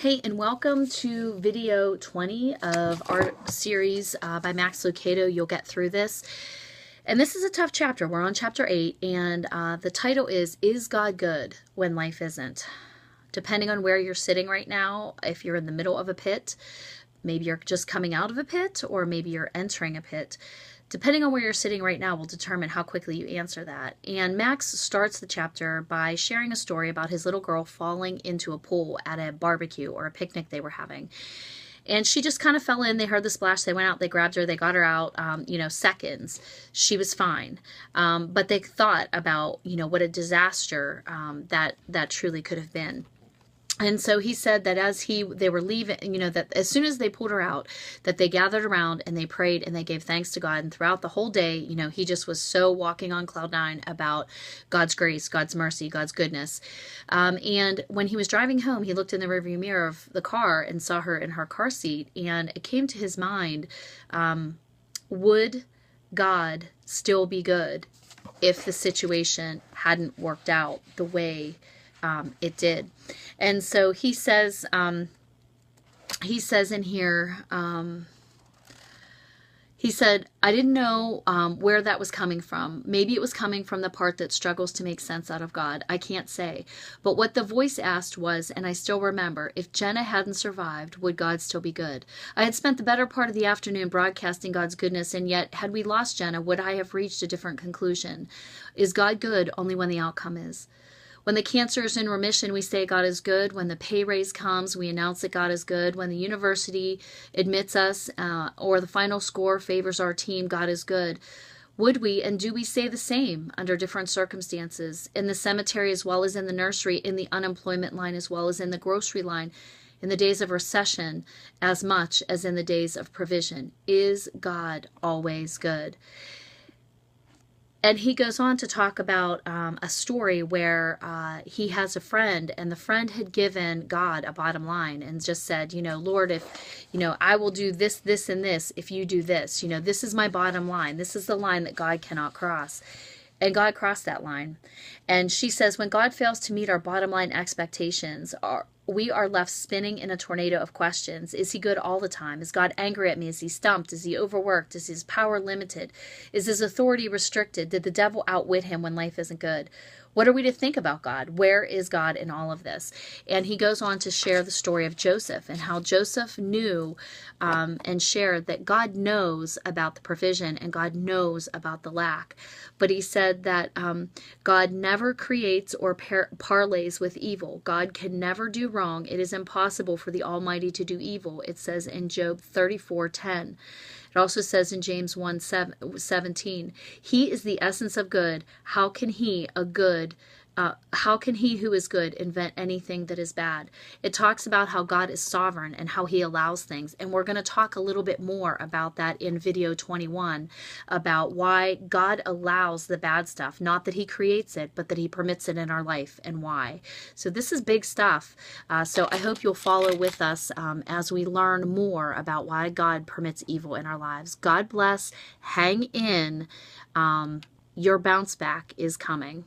Hey, and welcome to video 20 of our series by Max Lucado. You'll get through this. And this is a tough chapter. We're on chapter 8, and the title is God Good When Life Isn't? Depending on where you're sitting right now, if you're in the middle of a pit, maybe you're just coming out of a pit, or maybe you're entering a pit. Depending on where you're sitting right now will determine how quickly you answer that. And Max starts the chapter by sharing a story about his little girl falling into a pool at a barbecue or a picnic they were having. And she just kind of fell in. They heard the splash. They went out. They grabbed her. They got her out, seconds. She was fine. But they thought about, what a disaster that truly could have been. And so he said that as they were leaving, that as soon as they pulled her out, that they gathered around and they prayed and they gave thanks to God. And throughout the whole day, he just was so walking on cloud nine about God's grace, God's mercy, God's goodness. And when he was driving home, he looked in the rearview mirror of the car and saw her in her car seat. And it came to his mind, would God still be good if the situation hadn't worked out the way it did? And so he says in here, he said, I didn't know where that was coming from. Maybe it was coming from the part that struggles to make sense out of God. I can't say. But what the voice asked was, and I still remember, if Jenna hadn't survived, would God still be good? I had spent the better part of the afternoon broadcasting God's goodness, and yet, had we lost Jenna, would I have reached a different conclusion? Is God good only when the outcome is? When the cancer is in remission, we say God is good. When the pay raise comes, we announce that God is good. When the university admits us or the final score favors our team, God is good. Would we and do we say the same under different circumstances? In the cemetery as well as in the nursery, in the unemployment line as well as in the grocery line, in the days of recession as much as in the days of provision. Is God always good? And he goes on to talk about a story where he has a friend, and the friend had given God a bottom line and just said, Lord, if, I will do this, this, and this if you do this. This is my bottom line. This is the line that God cannot cross. And God crossed that line. And she says, when God fails to meet our bottom line expectations, we are left spinning in a tornado of questions. Is he good all the time? Is God angry at me? Is he stumped? Is he overworked? Is his power limited? Is his authority restricted? Did the devil outwit him when life isn't good? What are we to think about God? Where is God in all of this? And he goes on to share the story of Joseph and how Joseph knew and shared that God knows about the provision and God knows about the lack. But he said that God never creates or parlays with evil. God can never do wrong. It is impossible for the Almighty to do evil. It says in Job 34:10. It also says in James 1:17, he is the essence of good. How can he who is good invent anything that is bad? It talks about how God is sovereign and how he allows things. And we're going to talk a little bit more about that in video 21, about why God allows the bad stuff, not that he creates it, but that he permits it in our life and why. So this is big stuff. So I hope you'll follow with us as we learn more about why God permits evil in our lives. God bless. Hang in. Your bounce back is coming.